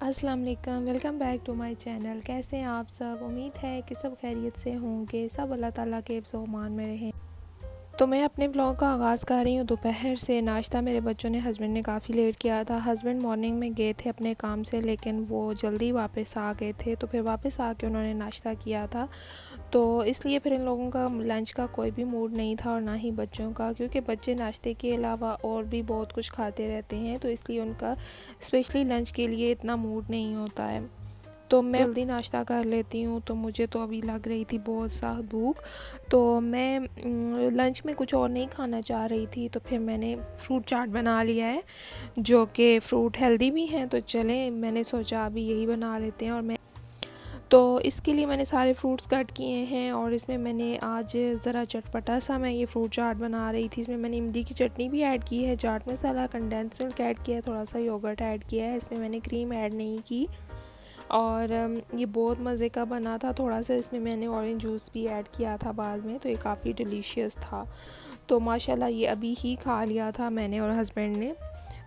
अस्सलाम वालेकुम, welcome back to my channel. कैसे हैं आप सब? उम्मीद है कि सब खैरियत से होंगे, सब अल्लाह ताला के हिफ्ज़ व अमान में रहें। तो मैं अपने व्लॉग का आगाज़ कर रही हूँ दोपहर से। नाश्ता मेरे बच्चों ने, हस्बैंड ने काफ़ी लेट किया था। हस्बैंड मॉर्निंग में गए थे अपने काम से, लेकिन वो जल्दी वापस आ गए थे, तो फिर वापस आके उन्होंने नाश्ता किया था। तो इसलिए फिर इन लोगों का लंच का कोई भी मूड नहीं था और ना ही बच्चों का, क्योंकि बच्चे नाश्ते के अलावा और भी बहुत कुछ खाते रहते हैं, तो इसलिए उनका स्पेशली लंच के लिए इतना मूड नहीं होता है। तो मैं जल्दी नाश्ता कर लेती हूँ, तो मुझे तो अभी लग रही थी बहुत सा भूख, तो मैं लंच में कुछ और नहीं खाना चाह रही थी। तो फिर मैंने फ्रूट चाट बना लिया है, जो कि फ़्रूट हेल्दी भी हैं, तो चलें मैंने सोचा अभी यही बना लेते हैं। और मैं तो इसके लिए मैंने सारे फ्रूट्स कट किए हैं, और इसमें मैंने आज ज़रा चटपटा सा मैं ये फ्रूट चाट बना रही थी। इसमें मैंने इमली की चटनी भी ऐड की है, chaat masala, condense milk add किया है, थोड़ा सा योगर्ट ऐड किया है। इसमें मैंने क्रीम ऐड नहीं की, और ये बहुत मज़े का बना था। थोड़ा सा इसमें मैंने ऑरेंज जूस भी ऐड किया था बाद में, तो ये काफ़ी डिलीशियस था। तो माशाल्लाह ये अभी ही खा लिया था मैंने और हस्बैंड ने।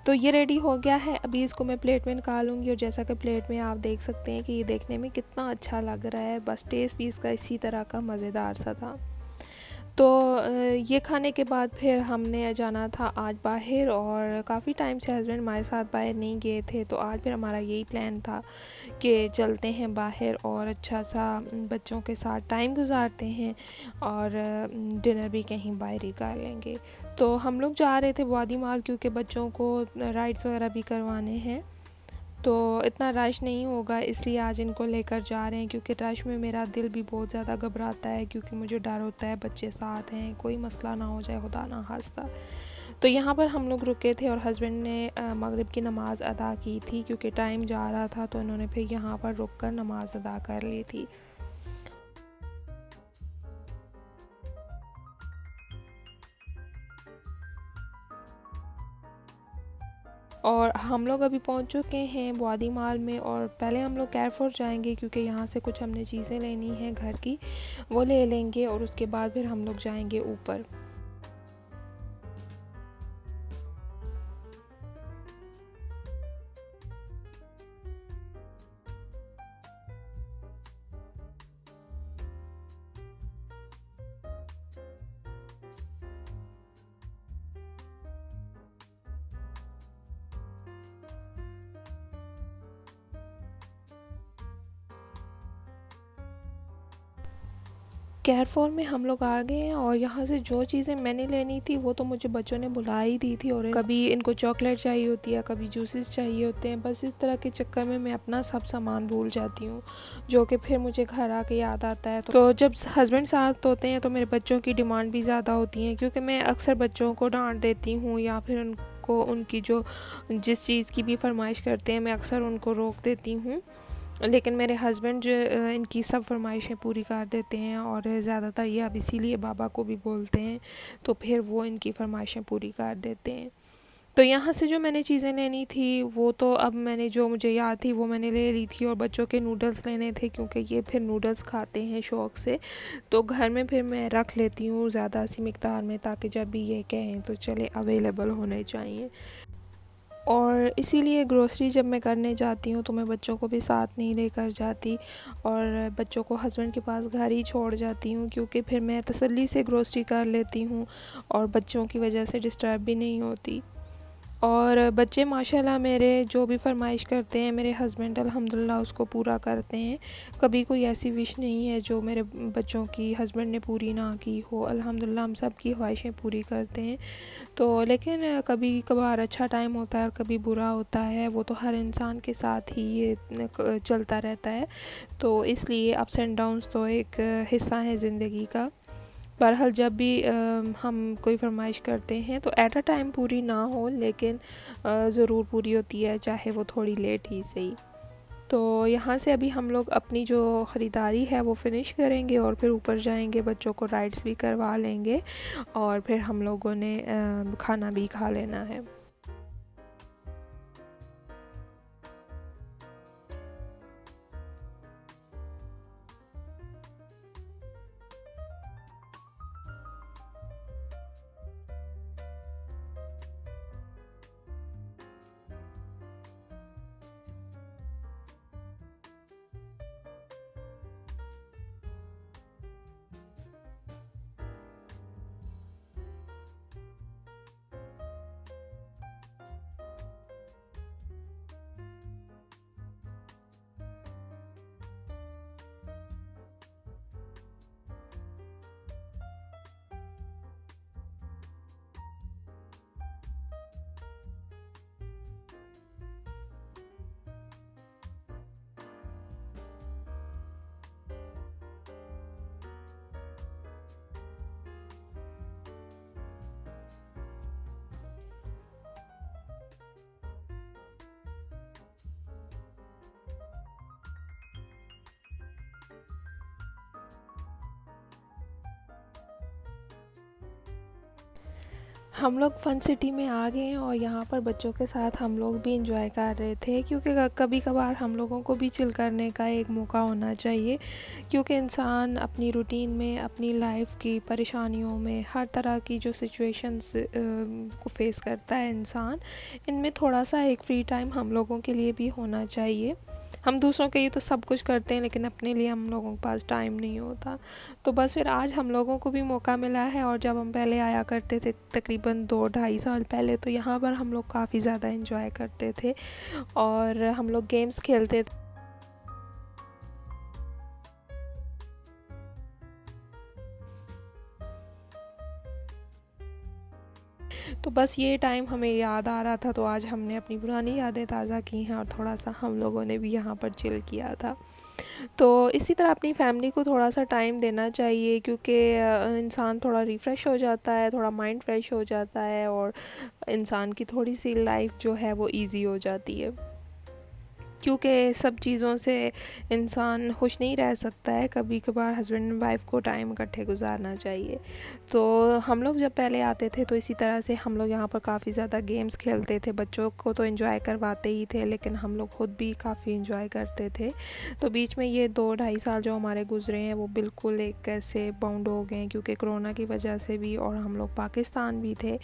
तो ये रेडी हो गया है, अभी इसको मैं प्लेट में निकालूंगी। और जैसा कि प्लेट में आप देख सकते हैं कि ये देखने में कितना अच्छा लग रहा है, बस टेस्ट भी इसका इसी तरह का मज़ेदार सा था। तो ये खाने के बाद फिर हमने जाना था आज बाहर, और काफ़ी टाइम से हस्बैंड हमारे साथ बाहर नहीं गए थे, तो आज फिर हमारा यही प्लान था कि चलते हैं बाहर और अच्छा सा बच्चों के साथ टाइम गुजारते हैं, और डिनर भी कहीं बाहर ही कर लेंगे। तो हम लोग जा रहे थे वादी माल, क्योंकि बच्चों को राइड्स वगैरह भी करवाने हैं, तो इतना रश नहीं होगा, इसलिए आज इनको लेकर जा रहे हैं। क्योंकि रश में मेरा दिल भी बहुत ज़्यादा घबराता है, क्योंकि मुझे डर होता है बच्चे साथ हैं, कोई मसला ना हो जाए, खुदा ना खास्ता। तो यहाँ पर हम लोग रुके थे, और हस्बैंड ने मगरिब की नमाज़ अदा की थी, क्योंकि टाइम जा रहा था, तो इन्होंने फिर यहाँ पर रुक कर नमाज़ अदा कर ली थी। और हम लोग अभी पहुँच चुके हैं वादी माल में, और पहले हम लोग कैरफोर जाएंगे, क्योंकि यहाँ से कुछ हमने चीज़ें लेनी हैं घर की, वो ले लेंगे, और उसके बाद फिर हम लोग जाएंगे ऊपर। केयरफॉर में हम लोग आ गए हैं, और यहाँ से जो चीज़ें मैंने लेनी थी वो तो मुझे बच्चों ने बुला ही दी थी। और कभी इनको चॉकलेट चाहिए होती है, कभी जूसेस चाहिए होते हैं, बस इस तरह के चक्कर में मैं अपना सब सामान भूल जाती हूँ, जो कि फिर मुझे घर आके याद आता है। तो जब हस्बैंड साथ होते हैं तो मेरे बच्चों की डिमांड भी ज़्यादा होती है, क्योंकि मैं अक्सर बच्चों को डांट देती हूँ, या फिर उनको उनकी जो जिस चीज़ की भी फरमाइश करते हैं मैं अक्सर उनको रोक देती हूँ, लेकिन मेरे हस्बैंड जो इनकी सब फरमाइशें पूरी कर देते हैं, और ज़्यादातर ये अब इसीलिए बाबा को भी बोलते हैं, तो फिर वो इनकी फरमाइशें पूरी कर देते हैं। तो यहाँ से जो मैंने चीज़ें लेनी थी वो तो अब मैंने, जो मुझे याद थी वो मैंने ले ली थी। और बच्चों के नूडल्स लेने थे, क्योंकि ये फिर नूडल्स खाते हैं शौक़ से, तो घर में फिर मैं रख लेती हूँ ज़्यादा सी मिकदार में, ताकि जब भी ये कहें तो चले अवेलेबल होने चाहिए। और इसीलिए ग्रोसरी जब मैं करने जाती हूँ तो मैं बच्चों को भी साथ नहीं लेकर जाती, और बच्चों को हस्बैंड के पास घर ही छोड़ जाती हूँ, क्योंकि फिर मैं तसल्ली से ग्रोसरी कर लेती हूँ, और बच्चों की वजह से डिस्टर्ब भी नहीं होती। और बच्चे माशाल्लाह मेरे जो भी फरमाइश करते हैं, मेरे हस्बैंड अल्हम्दुलिल्लाह उसको पूरा करते हैं। कभी कोई ऐसी विश नहीं है जो मेरे बच्चों की हस्बैंड ने पूरी ना की हो, अल्हम्दुलिल्लाह हम सब की ख्वाहिशें पूरी करते हैं। तो लेकिन कभी कभार अच्छा टाइम होता है और कभी बुरा होता है, वो तो हर इंसान के साथ ही ये चलता रहता है, तो इसलिए अप्स एंड डाउन्स तो एक हिस्सा है ज़िंदगी का। बहरहाल जब भी हम कोई फरमाइश करते हैं तो एट अ टाइम पूरी ना हो, लेकिन ज़रूर पूरी होती है, चाहे वो थोड़ी लेट ही सही। तो यहाँ से अभी हम लोग अपनी जो ख़रीदारी है वो फ़िनिश करेंगे, और फिर ऊपर जाएंगे, बच्चों को राइड्स भी करवा लेंगे, और फिर हम लोगों ने खाना भी खा लेना है। हम लोग फ़न सिटी में आ गए हैं और यहाँ पर बच्चों के साथ हम लोग भी इंजॉय कर रहे थे, क्योंकि कभी कभार हम लोगों को भी चिल करने का एक मौका होना चाहिए, क्योंकि इंसान अपनी रूटीन में, अपनी लाइफ की परेशानियों में, हर तरह की जो सिचुएशंस को फेस करता है इंसान, इनमें थोड़ा सा एक फ्री टाइम हम लोगों के लिए भी होना चाहिए। हम दूसरों के लिए तो सब कुछ करते हैं, लेकिन अपने लिए हम लोगों के पास टाइम नहीं होता। तो बस फिर आज हम लोगों को भी मौका मिला है, और जब हम पहले आया करते थे तकरीबन 2-2.5 साल पहले, तो यहाँ पर हम लोग काफ़ी ज़्यादा इंजॉय करते थे और हम लोग गेम्स खेलते थे। तो बस ये टाइम हमें याद आ रहा था, तो आज हमने अपनी पुरानी यादें ताज़ा की हैं और थोड़ा सा हम लोगों ने भी यहाँ पर चिल किया था। तो इसी तरह अपनी फैमिली को थोड़ा सा टाइम देना चाहिए, क्योंकि इंसान थोड़ा रिफ़्रेश हो जाता है, थोड़ा माइंड फ्रेश हो जाता है और इंसान की थोड़ी सी लाइफ जो है वो इजी हो जाती है, क्योंकि सब चीज़ों से इंसान खुश नहीं रह सकता है। कभी कभार हस्बैंड एंड वाइफ को टाइम इकट्ठे गुजारना चाहिए। तो हम लोग जब पहले आते थे तो इसी तरह से हम लोग यहाँ पर काफ़ी ज़्यादा गेम्स खेलते थे। बच्चों को तो एंजॉय करवाते ही थे, लेकिन हम लोग खुद भी काफ़ी एंजॉय करते थे। तो बीच में ये 2-2.5 साल जो हमारे गुजरे हैं वो बिल्कुल एक ऐसे बाउंड हो गए हैं, क्योंकि कोरोना की वजह से भी, और हम लोग पाकिस्तान भी थे,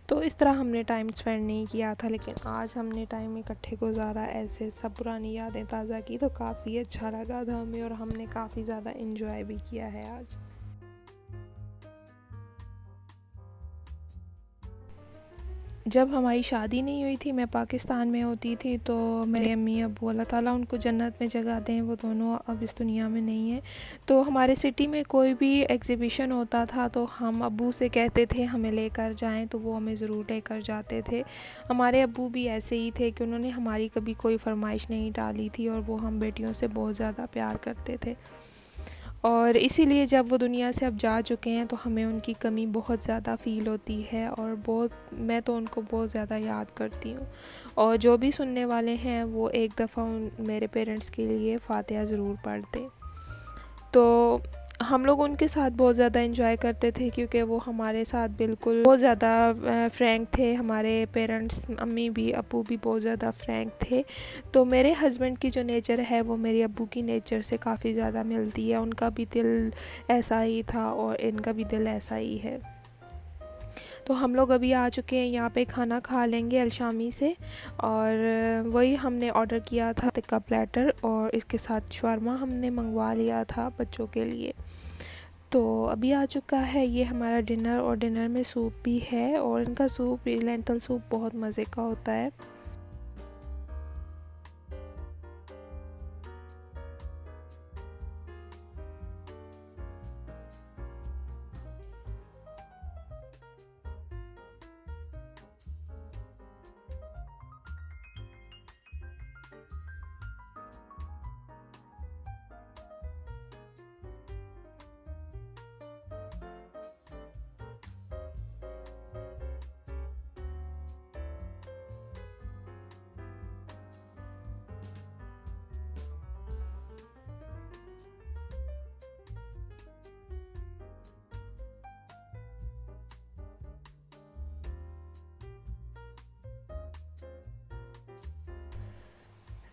तो इस तरह हमने टाइम स्पेंड नहीं किया था। लेकिन आज हमने टाइम इकट्ठे गुजारा, ऐसे सब पुरानी यादें ताज़ा की, तो काफ़ी अच्छा लगा था हमें और हमने काफ़ी ज़्यादा एंजॉय भी किया है आज। जब हमारी शादी नहीं हुई थी, मैं पाकिस्तान में होती थी, तो मेरे अम्मी अब्बू, अल्लाह ताला उनको जन्नत में जगह दें, वो दोनों अब इस दुनिया में नहीं है। तो हमारे सिटी में कोई भी एग्ज़िबिशन होता था तो हम अब्बू से कहते थे हमें लेकर जाएं, तो वो हमें ज़रूर लेकर जाते थे। हमारे अब्बू भी ऐसे ही थे कि उन्होंने हमारी कभी कोई फरमाइश नहीं डाली थी, और वो हम बेटियों से बहुत ज़्यादा प्यार करते थे। और इसीलिए जब वो दुनिया से अब जा चुके हैं तो हमें उनकी कमी बहुत ज़्यादा फ़ील होती है, और मैं तो उनको बहुत ज़्यादा याद करती हूँ। और जो भी सुनने वाले हैं वो एक दफ़ा मेरे पेरेंट्स के लिए फ़ातिहा ज़रूर पढ़ दें। तो हम लोग उनके साथ बहुत ज़्यादा एंजॉय करते थे, क्योंकि वो हमारे साथ बिल्कुल बहुत ज़्यादा फ्रैंक थे। हमारे पेरेंट्स, अम्मी भी अब्बू भी बहुत ज़्यादा फ्रैंक थे। तो मेरे हस्बैंड की जो नेचर है वो मेरे अब्बू की नेचर से काफ़ी ज़्यादा मिलती है। उनका भी दिल ऐसा ही था और इनका भी दिल ऐसा ही है। तो हम लोग अभी आ चुके हैं यहाँ पे, खाना खा लेंगे अलशामी से, और वही हमने ऑर्डर किया था टिक्का प्लेटर, और इसके साथ शवारमा हमने मंगवा लिया था बच्चों के लिए। तो अभी आ चुका है ये हमारा डिनर, और डिनर में सूप भी है, और इनका सूप, लेंटल सूप, बहुत मज़े का होता है।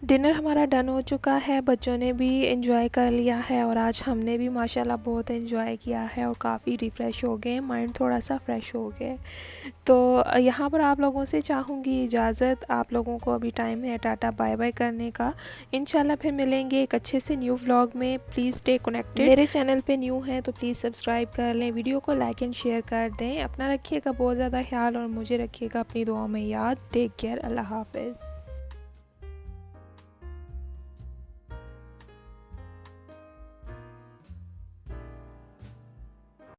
डिनर हमारा डन हो चुका है, बच्चों ने भी एंजॉय कर लिया है, और आज हमने भी माशाल्लाह बहुत एंजॉय किया है और काफ़ी रिफ़्रेश हो गए, माइंड थोड़ा सा फ्रेश हो गया। तो यहाँ पर आप लोगों से चाहूँगी इजाज़त, आप लोगों को अभी टाइम है टाटा बाय बाय करने का। इंशाल्लाह फिर मिलेंगे एक अच्छे से न्यू व्लॉग में। Please stay connected. मेरे चैनल पे न्यू हैं तो प्लीज़ सब्सक्राइब कर लें, वीडियो को लाइक एंड शेयर कर दें। अपना रखिएगा बहुत ज़्यादा ख्याल, और मुझे रखिएगा अपनी दुआओं में याद। टेक केयर, अल्लाह हाफ़िज़।